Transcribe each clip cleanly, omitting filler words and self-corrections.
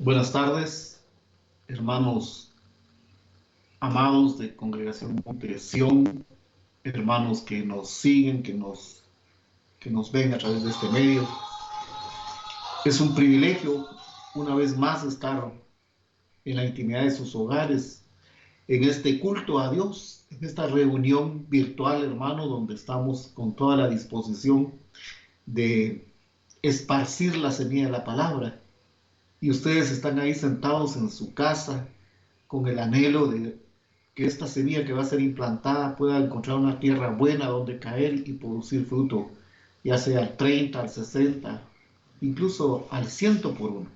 Buenas tardes, hermanos amados de Congregación Monte de Sión, hermanos que nos siguen, que nos ven a través de este medio. Es un privilegio, una vez más, estar en la intimidad de sus hogares, en este culto a Dios, en esta reunión virtual, hermano, donde estamos con toda la disposición de esparcir la semilla de la palabra. Y ustedes están ahí sentados en su casa con el anhelo de que esta semilla que va a ser implantada pueda encontrar una tierra buena donde caer y producir fruto, ya sea al 30, al 60, incluso al 100 por uno.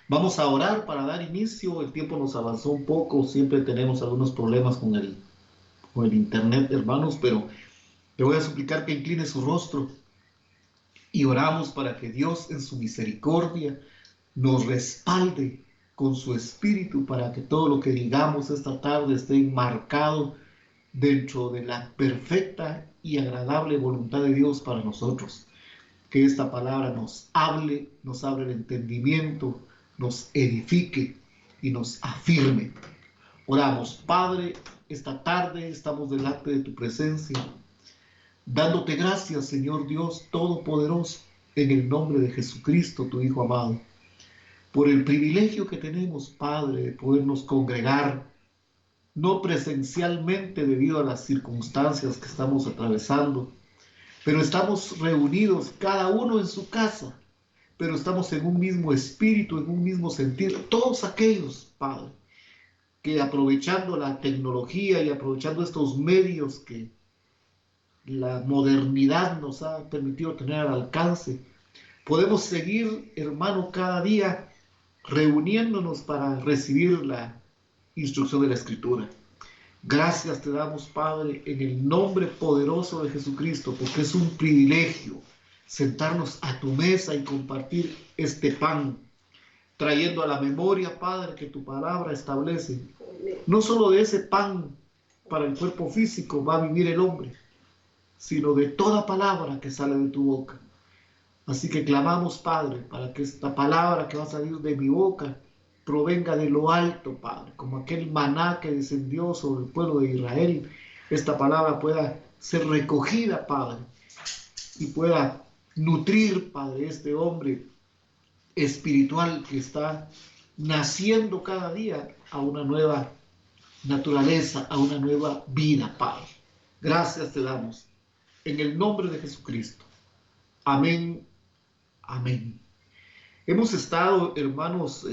Vamos a orar para dar inicio. El tiempo nos avanzó un poco, siempre tenemos algunos problemas con el internet, hermanos, pero le voy a suplicar que incline su rostro y oramos para que Dios en su misericordia nos respalde con su espíritu para que todo lo que digamos esta tarde esté enmarcado dentro de la perfecta y agradable voluntad de Dios para nosotros. Que esta palabra nos abra el entendimiento, nos edifique y nos afirme. Oramos, Padre, esta tarde estamos delante de tu presencia, dándote gracias, Señor Dios Todopoderoso, en el nombre de Jesucristo, tu Hijo amado, por el privilegio que tenemos, Padre, de podernos congregar, no presencialmente debido a las circunstancias que estamos atravesando, pero estamos reunidos cada uno en su casa, pero estamos en un mismo espíritu, en un mismo sentir. Todos aquellos, Padre, que aprovechando la tecnología y aprovechando estos medios que la modernidad nos ha permitido tener al alcance, podemos seguir, hermano, cada día reuniéndonos para recibir la instrucción de la Escritura. Gracias te damos, Padre, en el nombre poderoso de Jesucristo, porque es un privilegio sentarnos a tu mesa y compartir este pan, trayendo a la memoria, Padre, que tu palabra establece. No solo de ese pan para el cuerpo físico va a vivir el hombre, sino de toda palabra que sale de tu boca. Así que clamamos, Padre, para que esta palabra que va a salir de mi boca provenga de lo alto, Padre, como aquel maná que descendió sobre el pueblo de Israel. Esta palabra pueda ser recogida, Padre, y pueda nutrir, Padre, este hombre espiritual que está naciendo cada día a una nueva naturaleza, a una nueva vida, Padre. Gracias te damos. En el nombre de Jesucristo. Amén. Amén. Hemos estado, hermanos,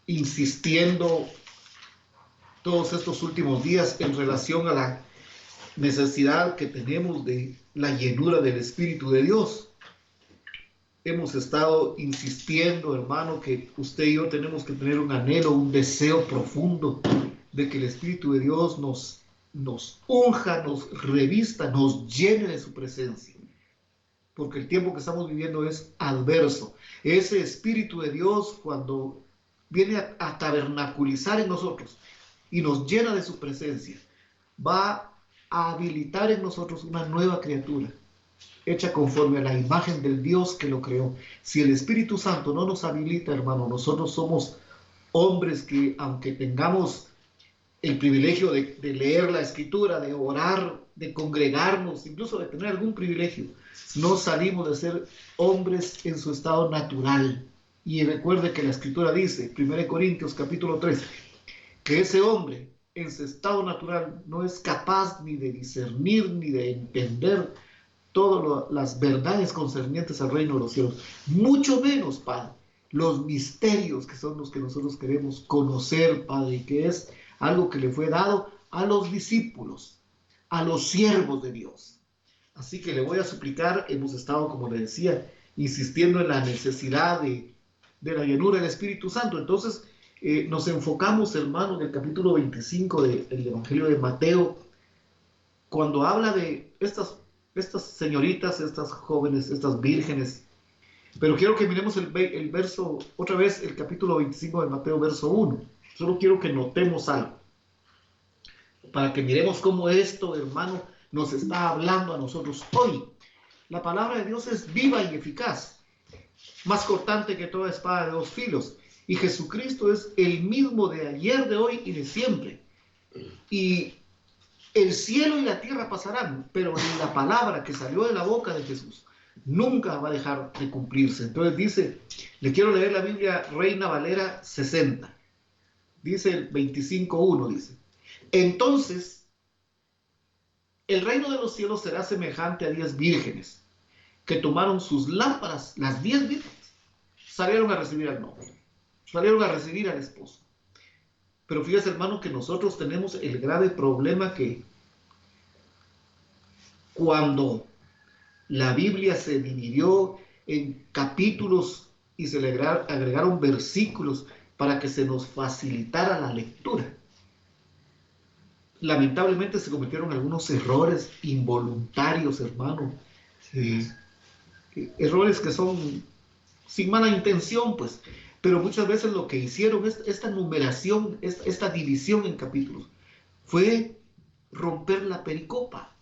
insistiendo todos estos últimos días en relación a la necesidad que tenemos de la llenura del Espíritu de Dios. Hemos estado insistiendo, hermano, que usted y yo tenemos que tener un anhelo, un deseo profundo de que el Espíritu de Dios nos unja, nos revista, nos llene de su presencia. Porque el tiempo que estamos viviendo es adverso. Ese Espíritu de Dios, cuando viene a tabernaculizar en nosotros y nos llena de su presencia, va a habilitar en nosotros una nueva criatura, hecha conforme a la imagen del Dios que lo creó. Si el Espíritu Santo no nos habilita, hermano, nosotros somos hombres que, aunque tengamos el privilegio de leer la Escritura, de orar, de congregarnos, incluso de tener algún privilegio, no salimos de ser hombres en su estado natural. Y recuerde que la Escritura dice, 1 Corintios capítulo 3, que ese hombre en su estado natural no es capaz ni de discernir ni de entender todas las verdades concernientes al reino de los cielos, mucho menos, Padre, los misterios que son los que nosotros queremos conocer, Padre, y que es algo que le fue dado a los discípulos, a los siervos de Dios. Así que le voy a suplicar, hemos estado, como le decía, insistiendo en la necesidad de la llenura del Espíritu Santo. Entonces, nos enfocamos, hermano, en el capítulo 25 del Evangelio de Mateo, cuando habla de estas señoritas, estas jóvenes, estas vírgenes. Pero quiero que miremos el verso, otra vez, el capítulo 25 de Mateo, verso 1. Solo quiero que notemos algo, para que miremos cómo esto, hermano, nos está hablando a nosotros hoy. La palabra de Dios es viva y eficaz. más cortante que toda espada de dos filos. Y Jesucristo es el mismo de ayer, de hoy y de siempre. Y el cielo y la tierra pasarán, pero la palabra que salió de la boca de Jesús nunca va a dejar de cumplirse. Entonces dice, le quiero leer la Biblia Reina Valera 60. Dice el 25:1, dice, entonces el reino de los cielos será semejante a 10 vírgenes que tomaron sus lámparas. Las 10 vírgenes salieron a recibir al novio, salieron a recibir al esposo. Pero fíjese, hermano, que nosotros tenemos el grave problema que cuando la Biblia se dividió en capítulos y se le agregaron versículos para que se nos facilitara la lectura, lamentablemente se cometieron algunos errores involuntarios, hermano. Errores que son sin mala intención, pues, pero muchas veces lo que hicieron, esta numeración, esta división en capítulos, fue romper la pericopa.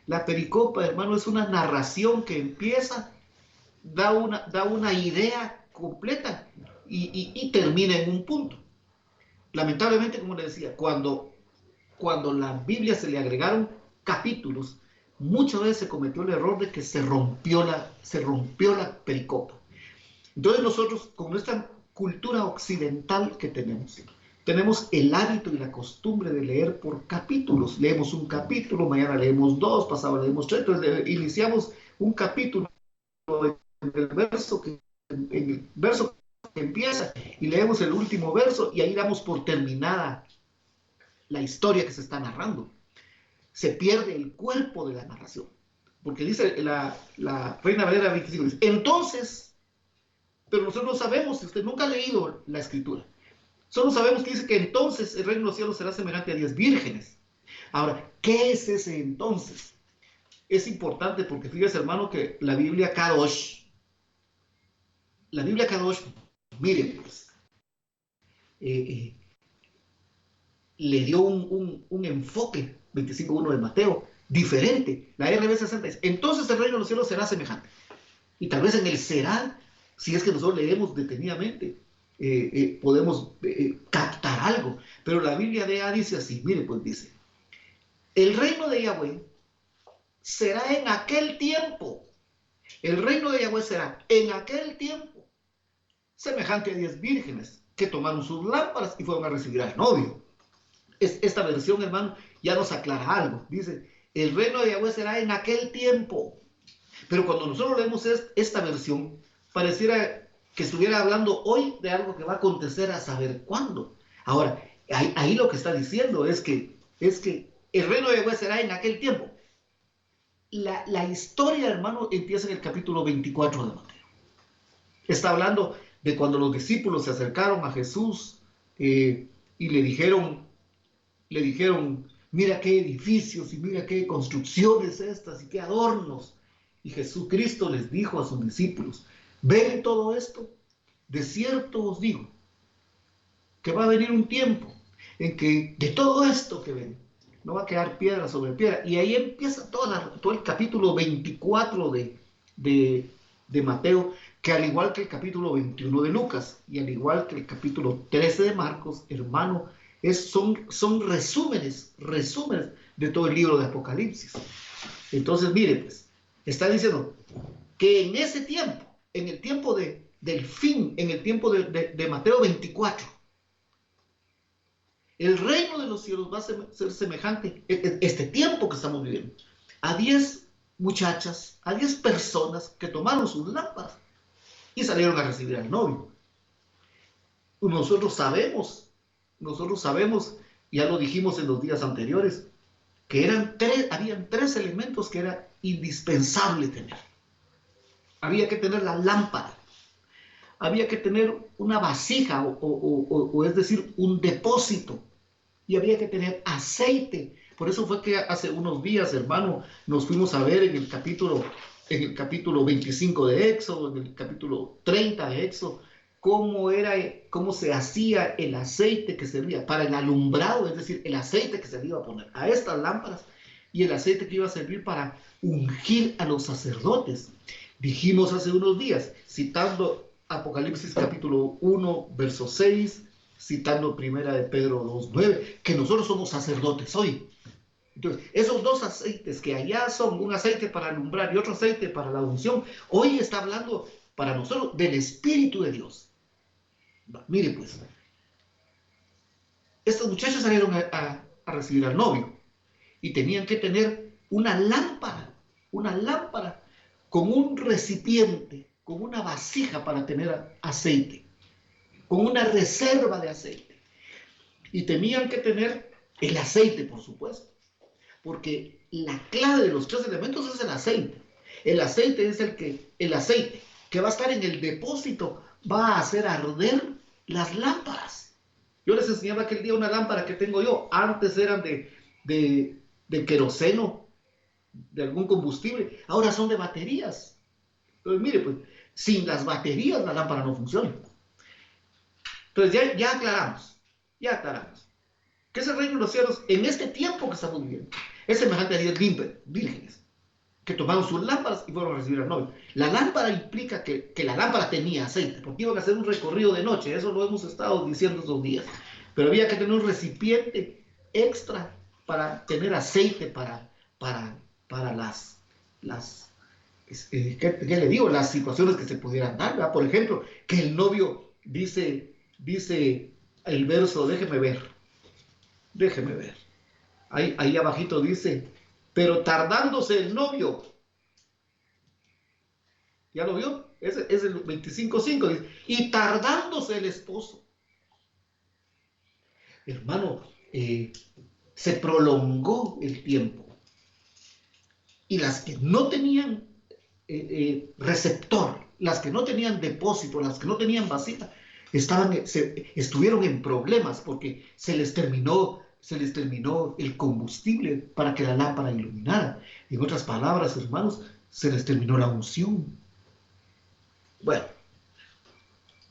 La pericopa, hermano, es una narración que empieza, da una idea completa y termina en un punto. Lamentablemente, como le decía, cuando la Biblia se le agregaron capítulos, muchas veces se cometió el error de que se rompió la pericopa. Entonces nosotros, con esta cultura occidental que tenemos el hábito y la costumbre de leer por capítulos. Leemos un capítulo, mañana leemos 2, pasado leemos 3, entonces iniciamos un capítulo en el verso que empieza y leemos el último verso y ahí damos por terminada la historia que se está narrando. Se pierde el cuerpo de la narración, porque dice la Reina Valera 25, dice, entonces, pero nosotros no sabemos, si usted nunca ha leído la escritura, solo sabemos que dice que entonces el reino de los cielos será semejante a 10 vírgenes. Ahora, ¿qué es ese entonces? Es importante porque fíjese, hermano, que la Biblia Kadosh, miren, pues, le dio un enfoque, 25:1 de Mateo, diferente. La RB60 dice, entonces el reino de los cielos será semejante. Y tal vez en el será, si es que nosotros leemos detenidamente, podemos captar algo. Pero la Biblia de A dice así, mire, pues dice, el reino de Yahweh será en aquel tiempo. El reino de Yahweh será en aquel tiempo semejante a 10 vírgenes que tomaron sus lámparas y fueron a recibir al novio. Esta versión, hermano, ya nos aclara algo. Dice, el reino de Yahweh será en aquel tiempo. Pero cuando nosotros leemos esta versión, pareciera que estuviera hablando hoy de algo que va a acontecer a saber cuándo. Ahora, ahí lo que está diciendo es que el reino de Yahweh será en aquel tiempo. La historia, hermano, empieza en el capítulo 24 de Mateo. Está hablando de cuando los discípulos se acercaron a Jesús y le dijeron, mira qué edificios y mira qué construcciones estas y qué adornos. Y Jesucristo les dijo a sus discípulos, ¿ven todo esto? De cierto os digo que va a venir un tiempo en que de todo esto que ven, no va a quedar piedra sobre piedra. Y ahí empieza todo el capítulo 24 de Mateo, que al igual que el capítulo 21 de Lucas y al igual que el capítulo 13 de Marcos, hermano, son resúmenes de todo el libro de Apocalipsis. Entonces, mire, pues, está diciendo que en ese tiempo, en el tiempo del fin, en el tiempo de Mateo 24, el reino de los cielos va a ser semejante, este tiempo que estamos viviendo, a 10 muchachas, a 10 personas que tomaron sus lámparas y salieron a recibir al novio. Nosotros sabemos, ya lo dijimos en los días anteriores, que habían 3 elementos que era indispensable tener. Había que tener la lámpara, había que tener una vasija o es decir, un depósito, y había que tener aceite. Por eso fue que hace unos días, hermano, nos fuimos a ver en el capítulo 25 de Éxodo, en el capítulo 30 de Éxodo, cómo se hacía el aceite que servía para el alumbrado, es decir, el aceite que se le iba a poner a estas lámparas y el aceite que iba a servir para ungir a los sacerdotes. Dijimos hace unos días, citando Apocalipsis capítulo 1, verso 6, citando primera de Pedro 2, 9, que nosotros somos sacerdotes hoy. Entonces, esos dos aceites que allá son un aceite para alumbrar y otro aceite para la unción, hoy está hablando para nosotros del Espíritu de Dios. Mire pues, estos muchachos salieron a recibir al novio y tenían que tener una lámpara con un recipiente, con una vasija para tener aceite, con una reserva de aceite. Y tenían que tener el aceite, por supuesto, porque la clave de los tres elementos es el aceite. El aceite es el aceite que va a estar en el depósito, va a hacer arder las lámparas. Yo les enseñaba aquel día una lámpara que tengo yo. Antes eran de queroseno, de algún combustible. Ahora son de baterías. Entonces, mire, pues, sin las baterías la lámpara no funciona. Entonces, ya aclaramos que ese reino de los cielos, en este tiempo que estamos viviendo, es semejante a 10 vírgenes que tomaron sus lámparas y fueron a recibir al novio. La lámpara implica que la lámpara tenía aceite, porque iban a hacer un recorrido de noche. Eso lo hemos estado diciendo estos días. Pero había que tener un recipiente extra para tener aceite para ¿qué le digo? Las situaciones que se pudieran dar, ¿verdad? Por ejemplo, que el novio dice el verso, déjeme ver, ahí abajito dice, pero tardándose el novio, ¿ya lo vio? Es el 25:5, dice, y tardándose el esposo. Hermano, se prolongó el tiempo. Y las que no tenían receptor, las que no tenían depósito, las que no tenían vasija, estuvieron en problemas porque se les terminó el combustible para que la lámpara iluminara. En otras palabras, hermanos, se les terminó la unción. Bueno,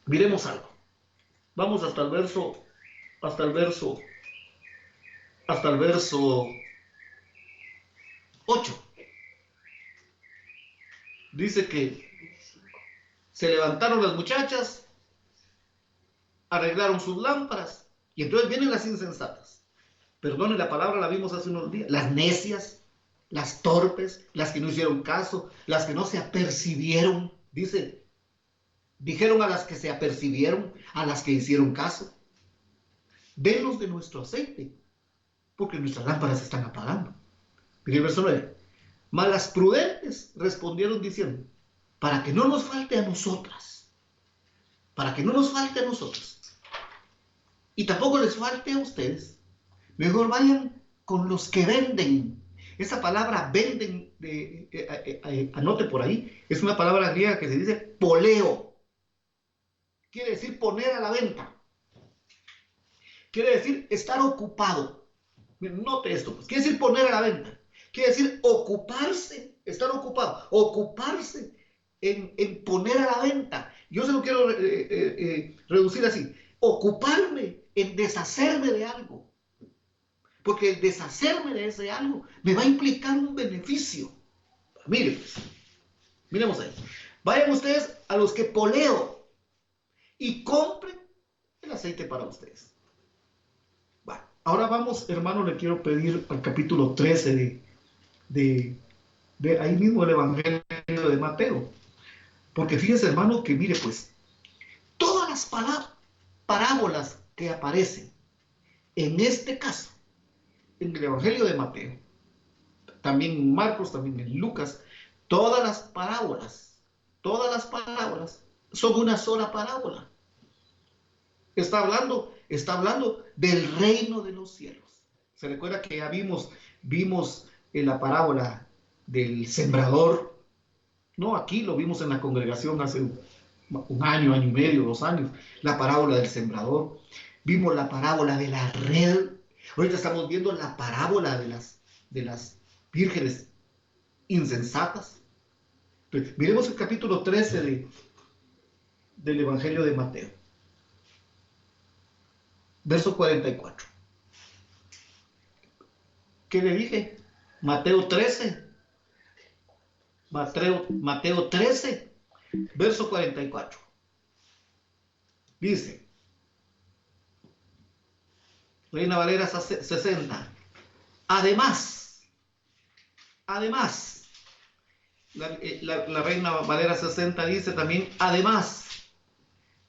miremos algo. Vamos hasta el verso 8. Dice que se levantaron las muchachas, arreglaron sus lámparas, y entonces vienen las insensatas. Perdone la palabra, la vimos hace unos días. Las necias, las torpes, las que no hicieron caso, las que no se apercibieron. Dijeron a las que se apercibieron, a las que hicieron caso: denos de nuestro aceite, porque nuestras lámparas se están apagando. Mire el verso 9. Mas las prudentes respondieron diciendo: para que no nos falte a nosotras, y tampoco les falte a ustedes, mejor vayan con los que venden. Esa palabra venden, anote por ahí, es una palabra griega que se dice poleo. Quiere decir poner a la venta. Quiere decir estar ocupado. Note esto, pues. Quiere decir poner a la venta. Quiere decir ocuparse, estar ocupado, ocuparse en poner a la venta. Yo se lo quiero reducir así: ocuparme en deshacerme de algo, porque el deshacerme de ese algo me va a implicar un beneficio. Miren, pues, miremos ahí. Vayan ustedes a los que poleo y compren el aceite para ustedes. Bueno, ahora vamos, hermano, le quiero pedir al capítulo 13 de ahí mismo el Evangelio de Mateo. Porque fíjense, hermano, que mire, pues, todas las parábolas que aparecen en este caso, en el Evangelio de Mateo, también en Marcos, también en Lucas, todas las parábolas son una sola parábola. Está hablando del reino de los cielos. Se recuerda que ya vimos en la parábola del sembrador. No, aquí lo vimos en la congregación hace un año y medio, 2 años, la parábola del sembrador. Vimos la parábola de la red. Ahorita estamos viendo la parábola de las vírgenes insensatas. Entonces, miremos el capítulo 13 del Evangelio de Mateo. Verso 44. ¿Qué le dije? Mateo 13, verso 44. Dice, Reina Valera 60. Además, la Reina Valera 60 dice también, además,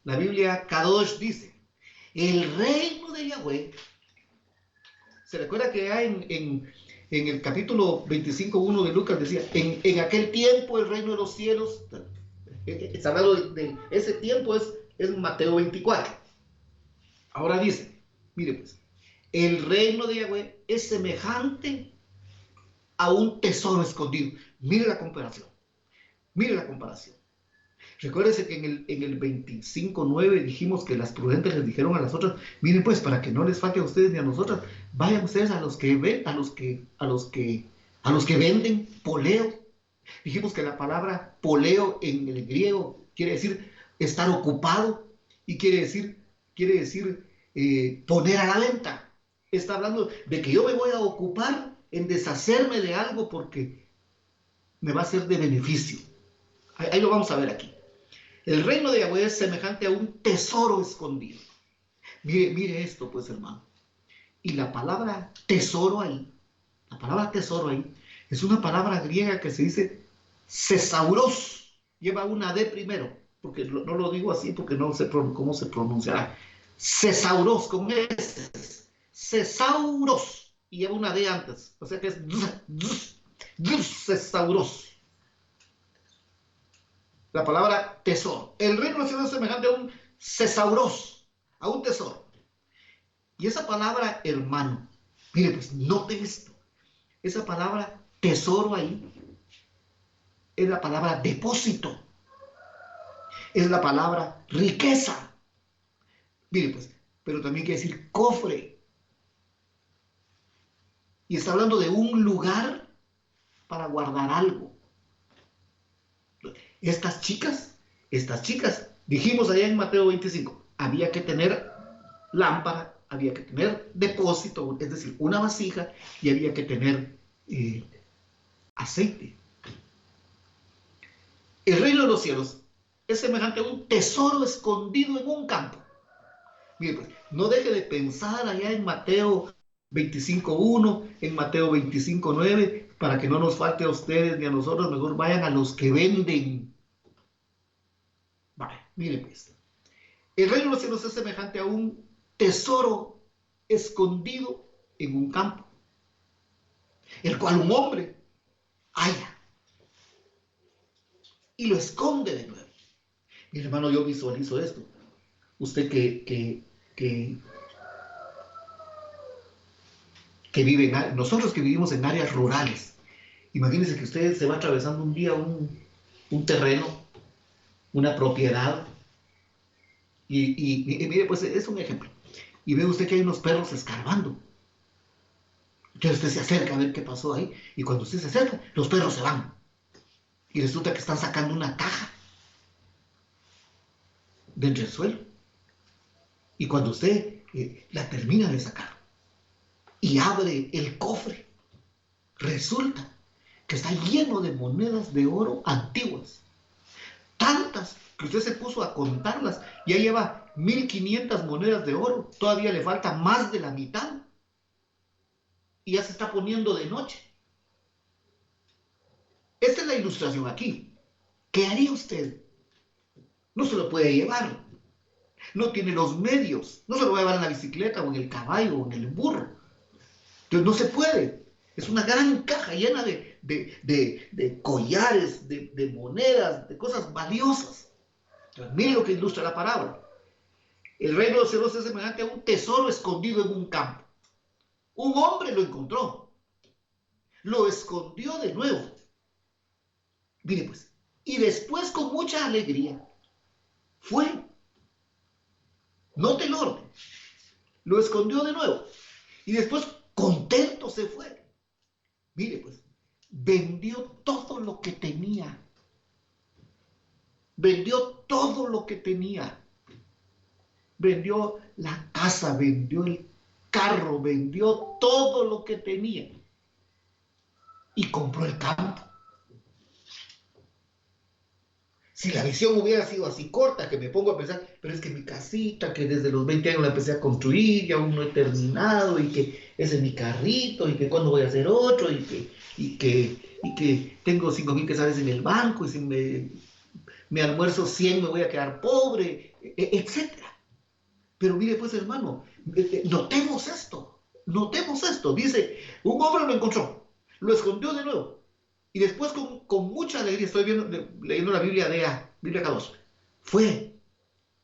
la Biblia Kadosh dice, el reino de Yahweh. ¿Se recuerda que en el capítulo 25:1 de Lucas decía, en aquel tiempo el reino de los cielos, está hablando de ese tiempo, es Mateo 24. Ahora dice, mire pues, el reino de Yahweh es semejante a un tesoro escondido. Mire la comparación, mire la comparación. Recuérdese que en el 25:9 dijimos que las prudentes les dijeron a las otras, miren pues, para que no les falte a ustedes ni a nosotras, vayan ustedes a los que ven, a los que venden poleo. Dijimos que la palabra poleo en el griego quiere decir estar ocupado y quiere decir poner a la venta. Está hablando de que yo me voy a ocupar en deshacerme de algo porque me va a ser de beneficio. Ahí lo vamos a ver aquí. El reino de Yahweh es semejante a un tesoro escondido. Mire esto, pues, hermano. Y la palabra tesoro ahí, es una palabra griega que se dice Cesauros. Lleva una D primero, porque no lo digo así porque no sé cómo se pronunciará. Cesauros, con S. Cesauros. Y lleva una D antes. O sea que es Cesauros. La palabra tesoro. El reino de los cielos es semejante a un cesauros, a un tesoro. Y esa palabra, hermano, mire, pues note esto. Esa palabra tesoro ahí es la palabra depósito. Es la palabra riqueza. Mire, pues, pero también quiere decir cofre. Y está hablando de un lugar para guardar algo. Estas chicas, dijimos allá en Mateo 25, había que tener lámpara, había que tener depósito, es decir, una vasija, y había que tener aceite. El reino de los cielos es semejante a un tesoro escondido en un campo. Mire, pues, no deje de pensar allá en Mateo 25:1, en Mateo 25:9, para que no nos falte a ustedes ni a nosotros, mejor vayan a los que venden. Vale, mire pues, el reino de los cielos es semejante a un tesoro escondido en un campo, el cual un hombre halla y lo esconde de nuevo. Mi hermano, yo visualizo esto. Usted que vive nosotros que vivimos en áreas rurales, imagínense que usted se va atravesando un día un terreno, una propiedad, y mire, pues es un ejemplo. Y ve usted que hay unos perros escarbando. Entonces usted se acerca a ver qué pasó ahí, y cuando usted se acerca, los perros se van. Y resulta que están sacando una caja de entre el suelo. Y cuando usted la termina de sacar y abre el cofre, resulta que está lleno de monedas de oro antiguas. Tantas que usted se puso a contarlas. Ya lleva 1500 monedas de oro. Todavía le falta más de la mitad. Y ya se está poniendo de noche. Esta es la ilustración aquí. ¿Qué haría usted? No se lo puede llevar. No tiene los medios. No se lo va a llevar en la bicicleta o en el caballo o en el burro. Entonces no se puede. Es una gran caja llena de collares, de monedas, de cosas valiosas. Entonces, mire lo que ilustra la parábola. El reino de los cielos es semejante a un tesoro escondido en un campo. Un hombre lo encontró. Lo escondió de nuevo. Mire pues. Y después con mucha alegría fue. Note el orden. Lo escondió de nuevo. Y después contento se fue. Mire pues. Vendió todo lo que tenía. Vendió todo lo que tenía. Vendió la casa, vendió el carro, vendió todo lo que tenía. Y compró el campo. Si la visión hubiera sido así corta, que me pongo a pensar, pero es que mi casita, que desde los 20 años la empecé a construir, y aún no he terminado, y que ese es mi carrito, y que cuándo voy a hacer otro, y que tengo 5,000 quetzales en el banco, y si me almuerzo 100 me voy a quedar pobre, etcétera. Pero mire pues, hermano, notemos esto. Dice, un hombre lo encontró, lo escondió de nuevo, y después con mucha alegría, estoy leyendo la Biblia Biblia K2, fue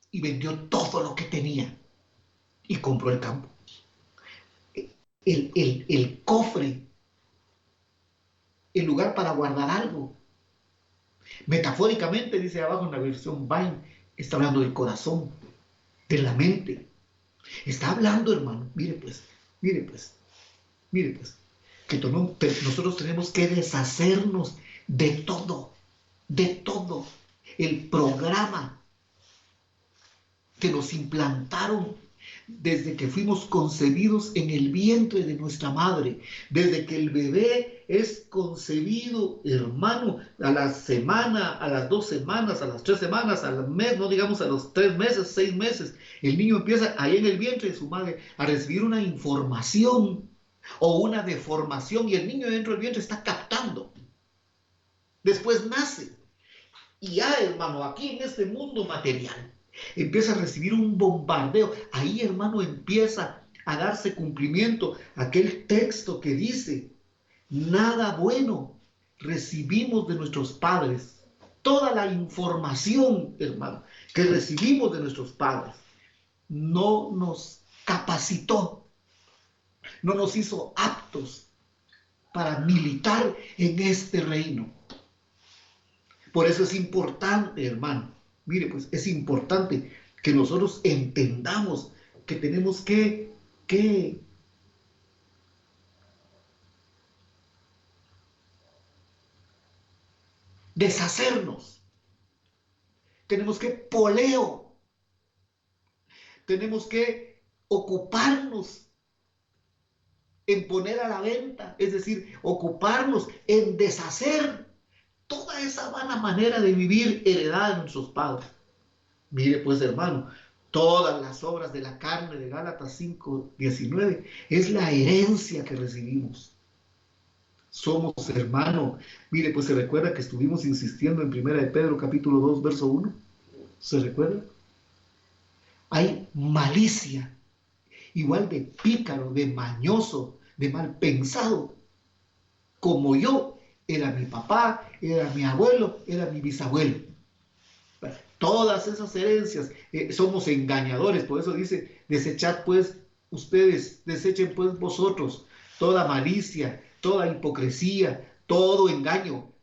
y vendió todo lo que tenía y compró el campo. El cofre, el lugar para guardar algo. Metafóricamente, dice abajo en la versión Vine, está hablando del corazón, de la mente. Está hablando, hermano, mire pues, mire pues, que nosotros tenemos que deshacernos de todo. El programa que nos implantaron desde que fuimos concebidos en el vientre de nuestra madre, desde que el bebé es concebido, hermano, a la semana, a las 2 semanas, a las 3 semanas, al mes, no digamos a los 3 meses, 6 meses, el niño empieza ahí en el vientre de su madre a recibir una información o una deformación, y el niño dentro del vientre está captando. Después nace y ya, hermano, aquí en este mundo material empieza a recibir un bombardeo. Ahí, hermano, empieza a darse cumplimiento aquel texto que dice: nada bueno recibimos de nuestros padres. Toda la información, hermano, que recibimos de nuestros padres no nos capacitó, no nos hizo aptos para militar en este reino. Por eso es importante, hermano, mire, pues es importante que nosotros entendamos que tenemos que deshacernos, tenemos que poleo, tenemos que ocuparnos en poner a la venta, es decir, ocuparnos en deshacer toda esa vana manera de vivir heredada de nuestros padres. Mire pues, hermano, todas las obras de la carne de Gálatas 5:19 es la herencia que recibimos. Somos, hermano, mire, pues se recuerda que estuvimos insistiendo en 1 de Pedro capítulo 2 verso 1. ¿Se recuerda? Hay malicia, igual de pícaro, de mañoso, de mal pensado, como yo. Era mi papá, era mi abuelo, era mi bisabuelo. Todas esas herencias, somos engañadores. Por eso dice: desechad pues ustedes, desechen pues vosotros toda malicia, toda hipocresía, todo engaño,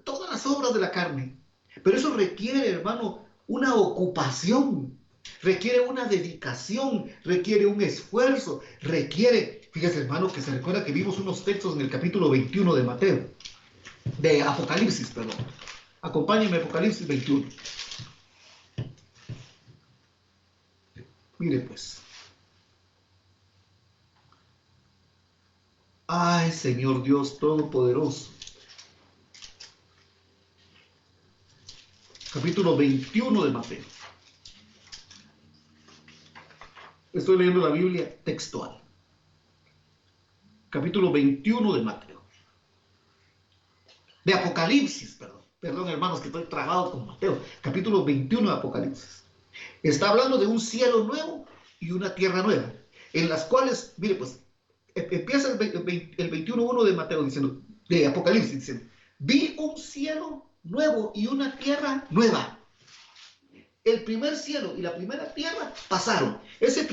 todas las obras de la carne. Pero eso requiere, hermano, una ocupación, requiere una dedicación, requiere un esfuerzo, fíjese, hermano, que se recuerda que vimos unos textos en el capítulo 21 de Mateo, de Apocalipsis, perdón. Acompáñenme a Apocalipsis 21. Mire pues. Ay, Señor Dios Todopoderoso. Capítulo 21 de Mateo. Estoy leyendo la Biblia textual. Capítulo 21 de Mateo. De Apocalipsis, perdón. Perdón, hermanos, que estoy trabado con Mateo. Capítulo 21 de Apocalipsis. Está hablando de un cielo nuevo y una tierra nueva, en las cuales, mire pues, empieza el 21:1 de Mateo diciendo, de Apocalipsis diciendo: vi un cielo nuevo y una tierra nueva. El primer cielo y la primera tierra pasaron. Ese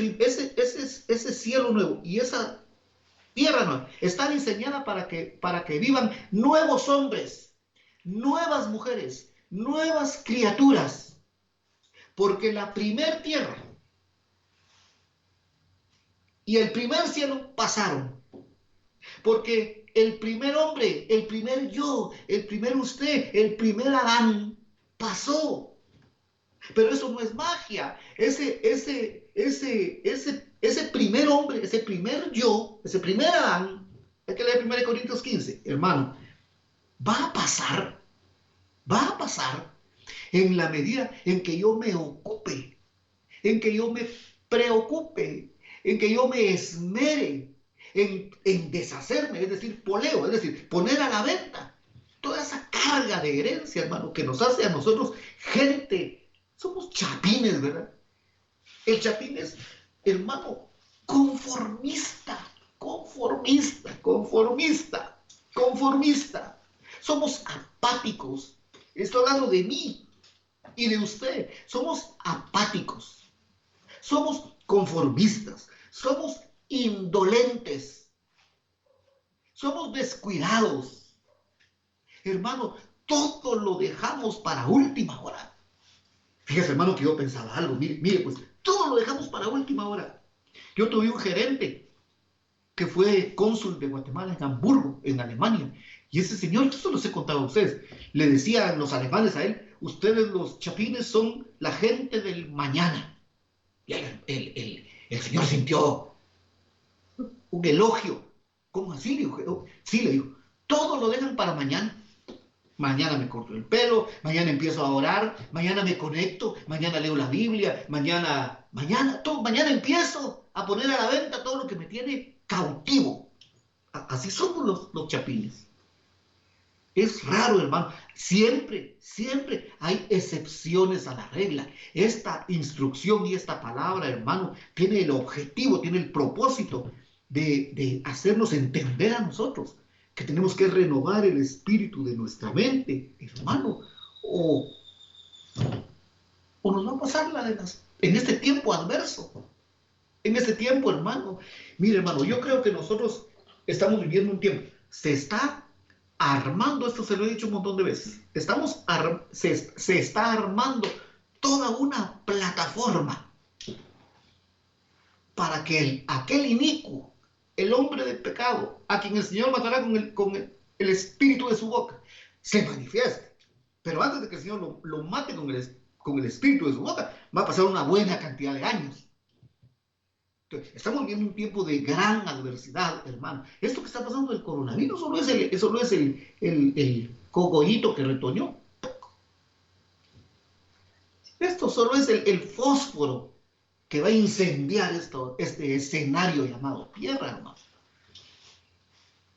cielo nuevo y esa tierra nueva está diseñada para que vivan nuevos hombres, nuevas mujeres, nuevas criaturas. Porque la primer tierra y el primer cielo pasaron. Porque el primer hombre, el primer yo, el primer usted, el primer Adán pasó. Pero eso no es magia. Ese primer hombre, ese primer yo, ese primer Adán, hay que leer 1 Corintios 15, hermano, va a pasar, En la medida en que yo me ocupe, en que yo me preocupe, en que yo me esmere en deshacerme, es decir, poleo, es decir, poner a la venta toda esa carga de herencia, hermano, que nos hace a nosotros gente, somos chapines, ¿verdad? El chapín es, hermano, conformista, conformista, conformista, conformista. Somos apáticos. Estoy hablando de mí y de usted. Somos apáticos. Somos conformistas. Somos indolentes. Somos descuidados. Hermano, todo lo dejamos para última hora. Fíjese, hermano, que yo pensaba algo. Mire, pues, todo lo dejamos para última hora. Yo tuve un gerente que fue cónsul de Guatemala en Hamburgo, en Alemania. Y ese señor, yo se los he contado a ustedes, le decían los alemanes a él: ustedes los chapines son la gente del mañana. Y el señor sintió un elogio. ¿Cómo así? Le dijo, sí, le dijo, todo lo dejan para mañana. Mañana me corto el pelo, mañana empiezo a orar, mañana me conecto, mañana leo la Biblia, mañana empiezo a poner a la venta todo lo que me tiene cautivo. Así somos los chapines. Es raro, hermano. Siempre, siempre hay excepciones a la regla. Esta instrucción y esta palabra, hermano, tiene el objetivo, tiene el propósito de hacernos entender a nosotros que tenemos que renovar el espíritu de nuestra mente, hermano, o nos va a pasar en este tiempo adverso, en este tiempo, hermano. Mire, hermano, yo creo que nosotros estamos viviendo un tiempo, se está armando, esto se lo he dicho un montón de veces, se está armando toda una plataforma para que aquel inicuo, el hombre de pecado, a quien el Señor matará con el espíritu de su boca, se manifieste. Pero antes de que el Señor lo mate con el espíritu de su boca, va a pasar una buena cantidad de años. Entonces, estamos viviendo un tiempo de gran adversidad, hermano. Esto que está pasando del coronavirus solo es el cogollito que retoñó. Esto solo es el fósforo que va a incendiar este escenario llamado tierra, hermano.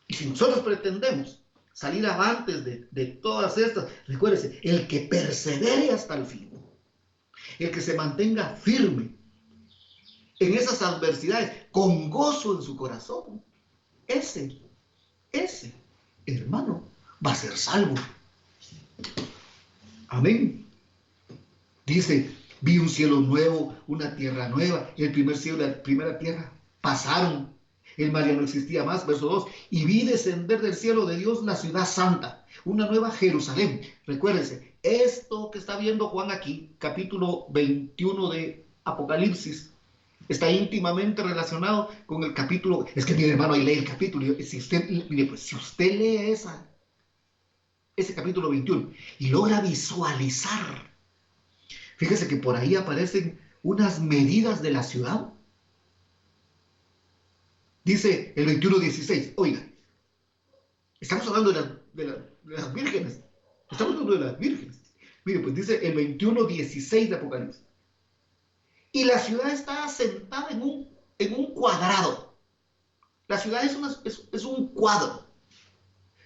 Y si nosotros pretendemos salir avantes de todas estas, recuérdese, el que persevere hasta el fin, el que se mantenga firme en esas adversidades, con gozo en su corazón, ese, hermano, va a ser salvo. Amén. Dice, vi un cielo nuevo, una tierra nueva, el primer cielo y la primera tierra pasaron, el mar ya no existía más, verso 2, y vi descender del cielo de Dios la ciudad santa, una nueva Jerusalén. Recuérdense, esto que está viendo Juan aquí, capítulo 21 de Apocalipsis, está íntimamente relacionado con el capítulo. Es que, mire, hermano, ahí lee el capítulo. Si usted lee ese capítulo 21 y logra visualizar, fíjese que por ahí aparecen unas medidas de la ciudad. Dice el 21:16, oiga, estamos hablando de las vírgenes. Estamos hablando de las vírgenes. Mire, pues dice el 21:16 de Apocalipsis. Y la ciudad está asentada en un cuadrado. La ciudad es un cuadro.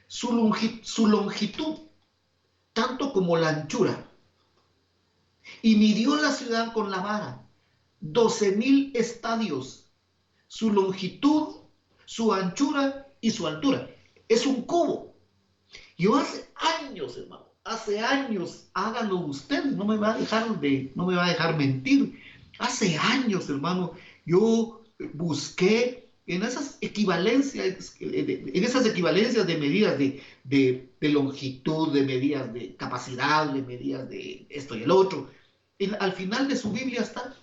Su longitud, tanto como la anchura. Y midió la ciudad con la vara, 12,000 estadios. Su longitud, su anchura y su altura. Es un cubo. Yo hace años, hermano, háganlo ustedes, no me va a dejar mentir. Hace años, hermano, yo busqué en esas equivalencias de medidas de longitud, de medidas de capacidad, de medidas de esto y el otro. Al final de su Biblia está,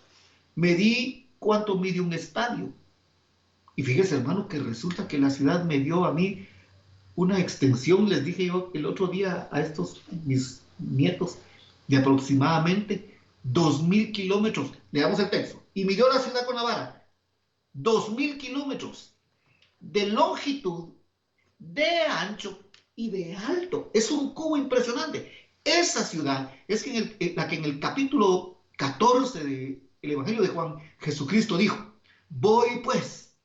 medí cuánto mide un estadio. Y fíjese, hermano, que resulta que la ciudad me dio a mí una extensión, les dije yo el otro día a estos mis nietos, de aproximadamente 2,000 kilómetros. Leamos el texto. Y midió la ciudad con la vara, 2,000 kilómetros de longitud, de ancho y de alto. Es un cubo impresionante. Esa ciudad es que la que en el capítulo 14 del Evangelio de Juan, Jesucristo dijo, voy pues,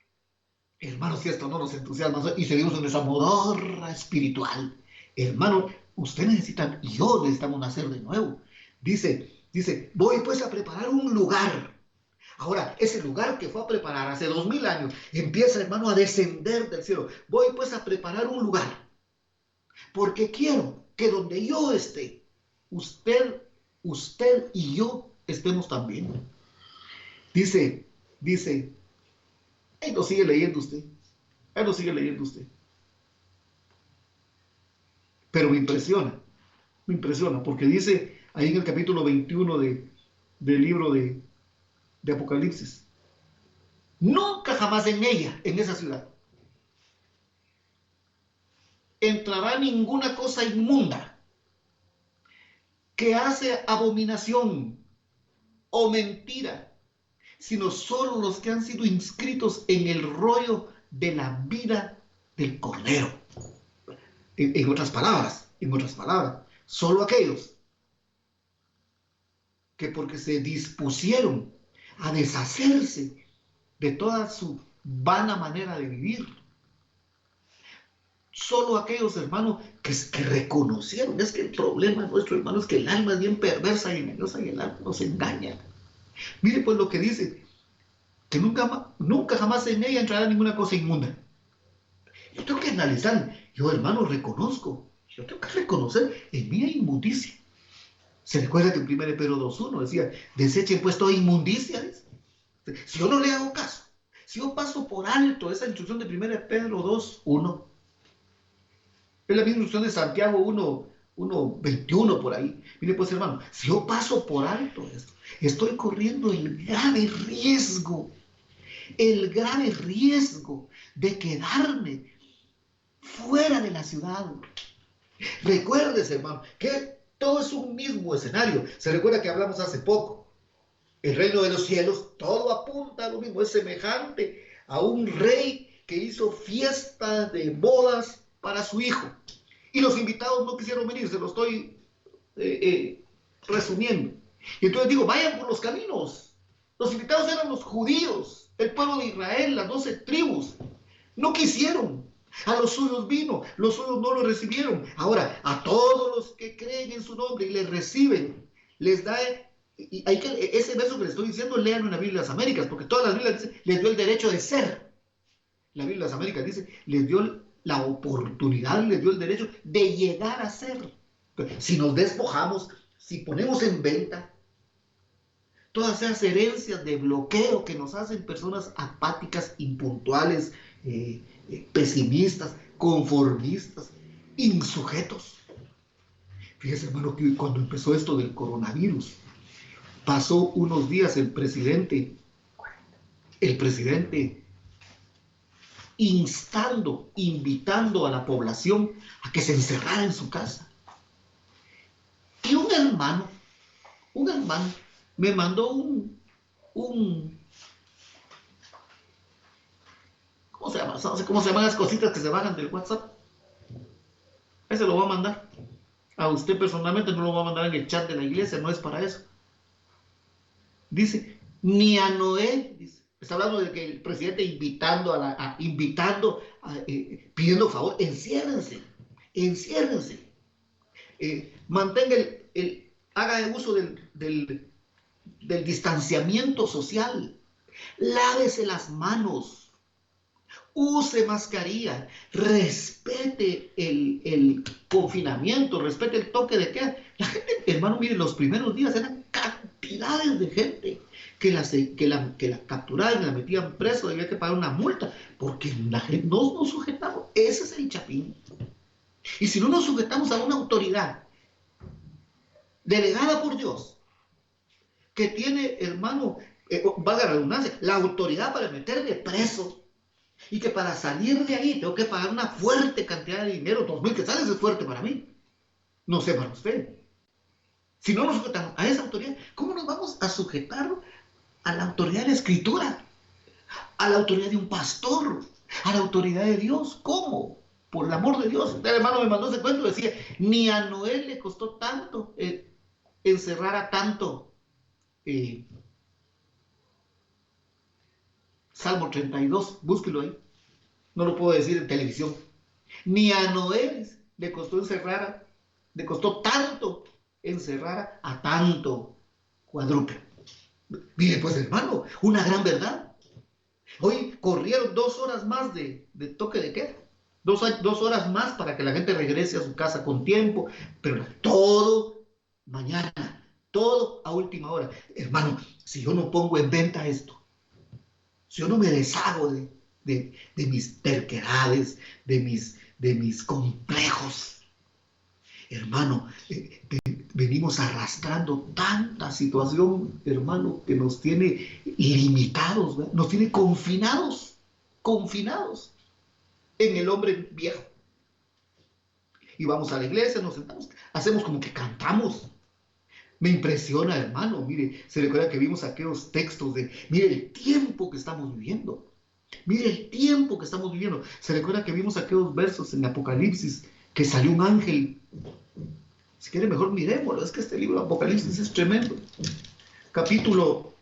hermanos, si esto no nos entusiasma y seguimos en nuestra modorra espiritual, hermano, usted necesita, y yo necesitamos nacer de nuevo. Dice, voy pues a preparar un lugar. Ahora, ese lugar que fue a preparar hace 2000 años, empieza, hermano, a descender del cielo. Voy pues a preparar un lugar, porque quiero que donde yo esté, usted y yo estemos también. Dice, ahí lo sigue leyendo usted, ahí lo sigue leyendo usted. Pero me impresiona, porque dice ahí en el capítulo 21 del libro de Apocalipsis, nunca jamás en ella, en esa ciudad, entrará ninguna cosa inmunda que hace abominación o mentira, sino solo los que han sido inscritos en el rollo de la vida del Cordero. En otras palabras, solo aquellos que porque se dispusieron a deshacerse de toda su vana manera de vivir, solo aquellos hermanos que reconocieron. Es que el problema nuestro, hermano, es que el alma es bien perversa y engañosa y el alma nos engaña. Mire pues lo que dice, que nunca jamás en ella entrará ninguna cosa inmunda. Yo tengo que analizar, yo hermano reconozco, yo tengo que reconocer en mí hay inmundicia. Se recuerda que en 1 Pedro 2:1 decía, desechen pues toda inmundicia. Si yo no le hago caso, si yo paso por alto esa instrucción de 1 Pedro 2:1, es la misma instrucción de Santiago 1:21 por ahí. Mire pues hermano, si yo paso por alto esto, estoy corriendo el grave riesgo de quedarme fuera de la ciudad. Recuérdese, hermano, que todo es un mismo escenario. Se recuerda que hablamos hace poco. El reino de los cielos, todo apunta a lo mismo. Es semejante a un rey que hizo fiesta de bodas para su hijo. Y los invitados no quisieron venir, se lo estoy resumiendo. Y entonces digo, vayan por los caminos. Los invitados eran los judíos, el pueblo de Israel, las 12 tribus. No quisieron. A los suyos vino, los suyos no lo recibieron. Ahora, a todos los que creen en su nombre y le reciben, les da, y hay que, ese verso que les estoy diciendo, léanlo en la Biblia de las Américas, porque todas las Biblias dicen, les dio el derecho de ser. La Biblia de las Américas dice, les dio la oportunidad, les dio el derecho de llegar a ser. Si nos despojamos, si ponemos en venta todas esas herencias de bloqueo que nos hacen personas apáticas, impuntuales, pesimistas, conformistas, insujetos. Fíjese, hermano, que cuando empezó esto del coronavirus, pasó unos días el presidente invitando a la población a que se encerrara en su casa. Y un hermano me mandó ¿cómo se llama? No sé cómo se llaman las cositas que se bajan del WhatsApp. Ese lo voy a mandar. A usted personalmente no lo voy a mandar en el chat de la iglesia, no es para eso. Dice, ni a Noé, dice, está hablando de que el presidente pidiendo favor, enciérrense, mantenga haga uso del distanciamiento social, lávese las manos, use mascarilla, respete el confinamiento, respete el toque de queda. La gente, hermano, mire, los primeros días eran cantidades de gente que la capturaban y la metían preso, había que pagar una multa, porque la gente no nos sujetamos. Ese es el chapín. Y si no nos sujetamos a una autoridad delegada por Dios, que tiene, hermano, valga la redundancia, la autoridad para meterle preso, y que para salir de ahí tengo que pagar una fuerte cantidad de dinero, 2,000 quetzales es fuerte para mí, no sé para usted. Si no nos sujetamos a esa autoridad, ¿cómo nos vamos a sujetar a la autoridad de la Escritura? A la autoridad de un pastor, a la autoridad de Dios. ¿Cómo? por el amor de Dios. El hermano me mandó ese cuento, decía, ni a Noé le costó tanto encerrar a tanto. Salmo 32, búsquelo ahí. No lo puedo decir en televisión. Ni a Noé le costó encerrar, le costó tanto encerrar a tanto cuadrúpedo. Mire, pues hermano, una gran verdad. Hoy corrieron 2 horas más de toque de queda. 2 horas más para que la gente regrese a su casa con tiempo, pero todo mañana, todo a última hora. Hermano, si yo no pongo en venta esto, si yo no me deshago de mis terquedades, de mis complejos, hermano, venimos arrastrando tanta situación, hermano, que nos tiene limitados, ¿verdad? Nos tiene confinados en el hombre viejo. Y vamos a la iglesia, nos sentamos, hacemos como que cantamos. Me impresiona, hermano, mire, se recuerda que vimos aquellos textos de, mire el tiempo que estamos viviendo. Mire el tiempo que estamos viviendo. Se recuerda que vimos aquellos versos en Apocalipsis, que salió un ángel. Si quiere, mejor miremoslo. Es que este libro de Apocalipsis es tremendo. Capítulo.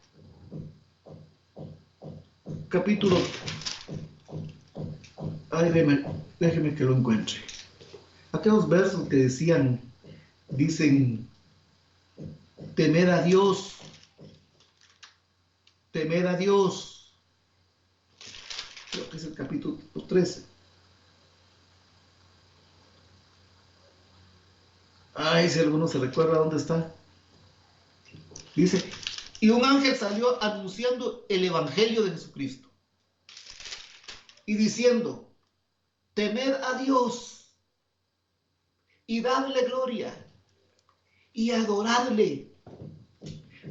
Ay, déjeme que lo encuentre. Aquellos versos que dicen, temed a Dios. Temed a Dios. Creo que es el capítulo 13. Ay, si alguno se recuerda dónde está. Dice, y un ángel salió anunciando el evangelio de Jesucristo y diciendo, temed a Dios y dadle gloria y adoradle.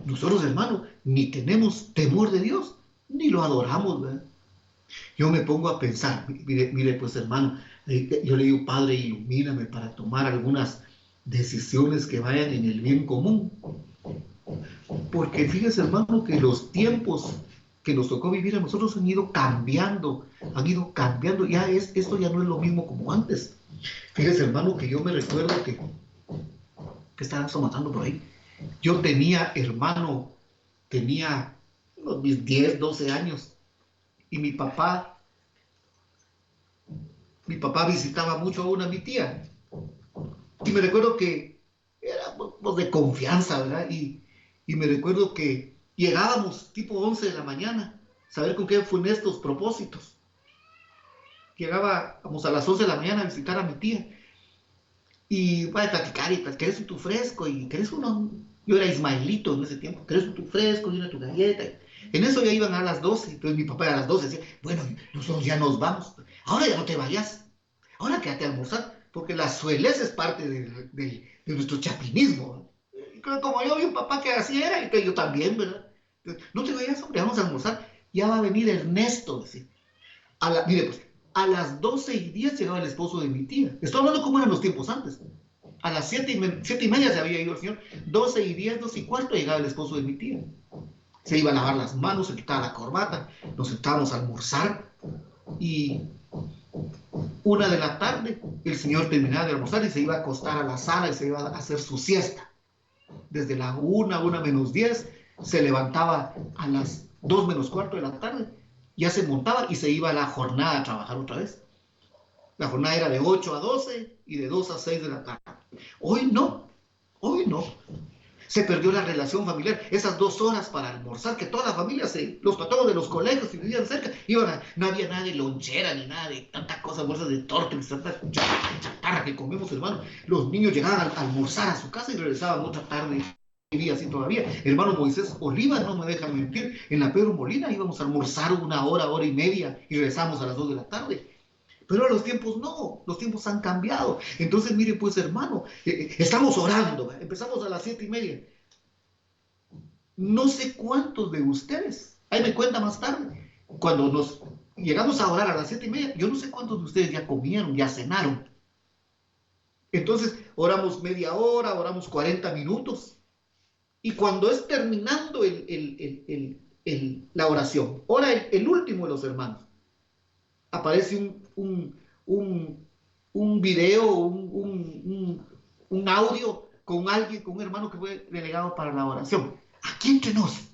Nosotros, hermano, ni tenemos temor de Dios, ni lo adoramos, ¿verdad? Yo me pongo a pensar, mire pues, hermano, yo le digo, Padre, ilumíname para tomar algunas decisiones que vayan en el bien común. Porque fíjese, hermano, que los tiempos que nos tocó vivir a nosotros han ido cambiando, esto ya no es lo mismo como antes. Fíjese, hermano, que yo me recuerdo que estaban matando por ahí. Yo tenía unos 10, 12 años, y mi papá visitaba mucho a mi tía, y me recuerdo que éramos de confianza, ¿verdad? Y me recuerdo que llegábamos tipo 11 de la mañana, saber con qué funestos propósitos. Llegábamos a las 11 de la mañana a visitar a mi tía, y va a platicar, y ¿querés un tu fresco? Y ¿querés uno? Yo era Ismaelito en ese tiempo, ¿querés un tu fresco y una tu galleta? En eso ya iban a las 12, entonces mi papá a las 12 decía, bueno, nosotros ya nos vamos, ahora ya no te vayas, ahora quédate a almorzar, porque la suelez es parte de nuestro chapinismo. Como yo vi un papá que así era, y yo también, ¿verdad? Entonces, no te vayas, hombre, vamos a almorzar, ya va a venir Ernesto, decía. Mire, pues, a las 12:10 llegaba el esposo de mi tía. Estoy hablando como eran los tiempos antes. A las 7:30 se había ido el señor. 12:10, 12:15 llegaba el esposo de mi tía. Se iba a lavar las manos, se quitaba la corbata, nos sentábamos a almorzar, y 1 de la tarde el señor terminaba de almorzar y se iba a acostar a la sala y se iba a hacer su siesta. Desde la 1:10 se levantaba a las 2:15 de la tarde, ya se montaba y se iba a la jornada a trabajar otra vez. La jornada era de 8 a 12 y de 2 a 6 de la tarde. Hoy no. Se perdió la relación familiar. Esas 2 horas para almorzar, que toda la familia, los patronos de los colegios que vivían cerca, no había nada de lonchera ni nada de tanta cosa, bolsas de torta, tanta chatarra que comemos, hermano. Los niños llegaban a almorzar a su casa y regresaban otra tarde. Vivía así todavía. Hermano Moisés Oliva, no me deja mentir, en la Pedro Molina íbamos a almorzar 1 hora y media y regresamos a las 2 de la tarde. Pero los tiempos no, los tiempos han cambiado. Entonces, mire, pues, hermano, estamos orando, empezamos a las 7:30. No sé cuántos de ustedes, ahí me cuenta más tarde, cuando nos llegamos a orar a las 7:30, yo no sé cuántos de ustedes ya comieron, ya cenaron. Entonces, oramos media hora, oramos 40 minutos. Y cuando es terminando la oración, ora el último de los hermanos, aparece un un video, un audio con alguien, con un hermano que fue delegado para la oración. Aquí entre nos,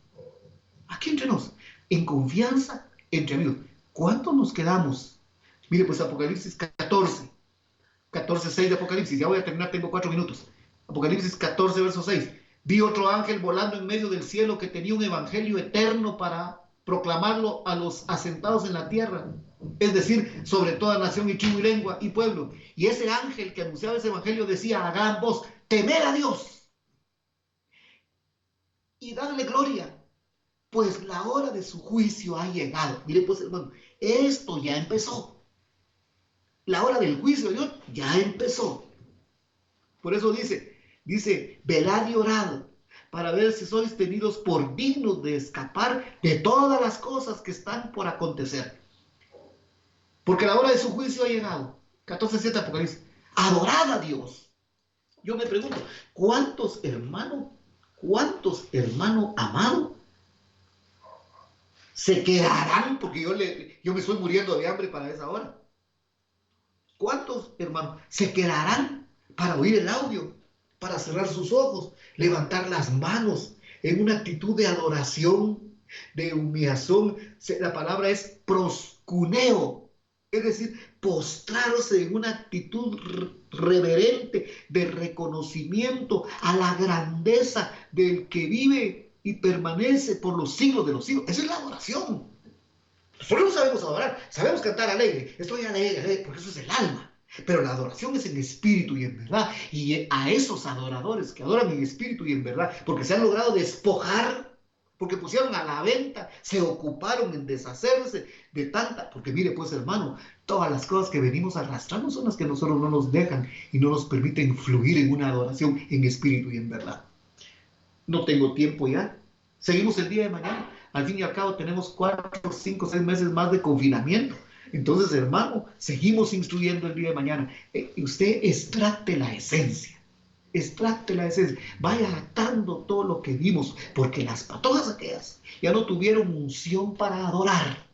en confianza, entre amigos. ¿Cuántos nos quedamos? Mire, pues Apocalipsis 14:6 de Apocalipsis, ya voy a terminar, tengo 4 minutos. Apocalipsis 14, verso 6. Vi otro ángel volando en medio del cielo que tenía un evangelio eterno para proclamarlo a los asentados en la tierra, es decir, sobre toda nación y tribu y lengua y pueblo. Y ese ángel que anunciaba ese evangelio decía a gran voz: temed a Dios y dadle gloria, pues la hora de su juicio ha llegado. Mire pues, hermano, esto ya empezó. La hora del juicio de Dios ya empezó. Por eso dice, velad y orad para ver si sois tenidos por dignos de escapar de todas las cosas que están por acontecer. Porque la hora de su juicio ha llegado. 14:7 Apocalipsis. Adorad a Dios. Yo me pregunto, ¿cuántos hermanos amados se quedarán? Porque yo me estoy muriendo de hambre para esa hora. ¿Cuántos hermanos se quedarán para oír el audio, para cerrar sus ojos, levantar las manos en una actitud de adoración, de humillación? La palabra es proscuneo, es decir, postrarse en una actitud reverente de reconocimiento a la grandeza del que vive y permanece por los siglos de los siglos. Esa es la adoración. Nosotros no sabemos adorar, sabemos cantar alegre. Estoy alegre, porque eso es el alma. Pero la adoración es en espíritu y en verdad. Y a esos adoradores que adoran en espíritu y en verdad, porque se han logrado despojar, porque pusieron a la venta, se ocuparon en deshacerse de tanta. Porque mire pues, hermano, todas las cosas que venimos arrastrando son las que nosotros no nos dejan y no nos permiten fluir en una adoración en espíritu y en verdad. No tengo tiempo ya. Seguimos el día de mañana. Al fin y al cabo tenemos 4, 5, 6 meses más de confinamiento. Entonces, hermano, seguimos instruyendo el día de mañana. Usted extracte la esencia. Vaya atando todo lo que vimos, porque las patojas aquellas ya no tuvieron unción para adorar.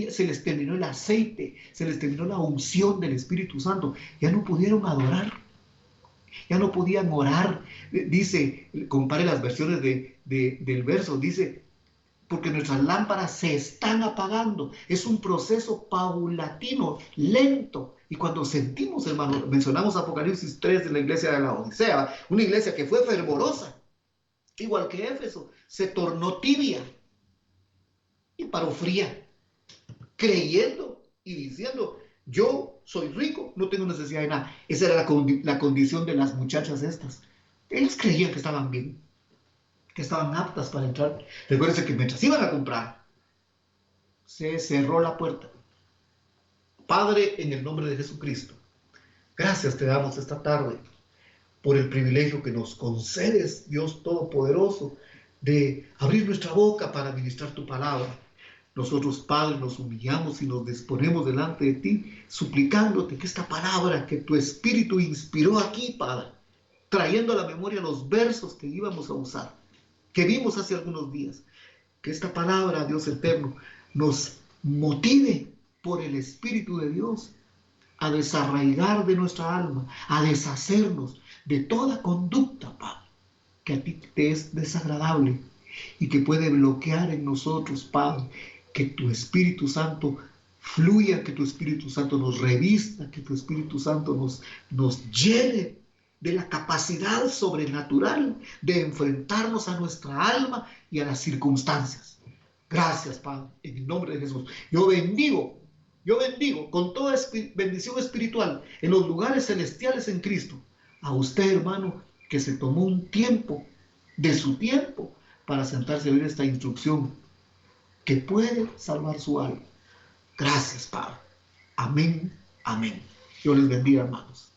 Se les terminó el aceite, se les terminó la unción del Espíritu Santo. Ya no pudieron adorar. Ya no podían orar. Dice, compare las versiones del verso, dice, porque nuestras lámparas se están apagando. Es un proceso paulatino, lento. Y cuando sentimos, hermano, mencionamos Apocalipsis 3 de la iglesia de la Odisea, una iglesia que fue fervorosa, igual que Éfeso, se tornó tibia y paró fría, creyendo y diciendo: yo soy rico, no tengo necesidad de nada. Esa era la condición de las muchachas estas. Ellas creían que estaban bien, que estaban aptas para entrar. Recuérdense que mientras iban a comprar, se cerró la puerta. Padre, en el nombre de Jesucristo, gracias te damos esta tarde por el privilegio que nos concedes, Dios Todopoderoso, de abrir nuestra boca para ministrar tu palabra. Nosotros, Padre, nos humillamos y nos disponemos delante de ti, suplicándote que esta palabra que tu Espíritu inspiró aquí, Padre, trayendo a la memoria los versos que íbamos a usar, que vimos hace algunos días, que esta palabra, Dios eterno, nos motive por el Espíritu de Dios a desarraigar de nuestra alma, a deshacernos de toda conducta, Padre, que a ti te es desagradable y que puede bloquear en nosotros, Padre, que tu Espíritu Santo fluya, que tu Espíritu Santo nos revista, que tu Espíritu Santo nos llene de la capacidad sobrenatural de enfrentarnos a nuestra alma y a las circunstancias. Gracias, Padre, en el nombre de Jesús. Yo bendigo con toda bendición espiritual en los lugares celestiales en Cristo a usted, hermano, que se tomó un tiempo de su tiempo para sentarse a oír esta instrucción que puede salvar su alma. Gracias, Padre. Amén, amén. Dios les bendiga, hermanos.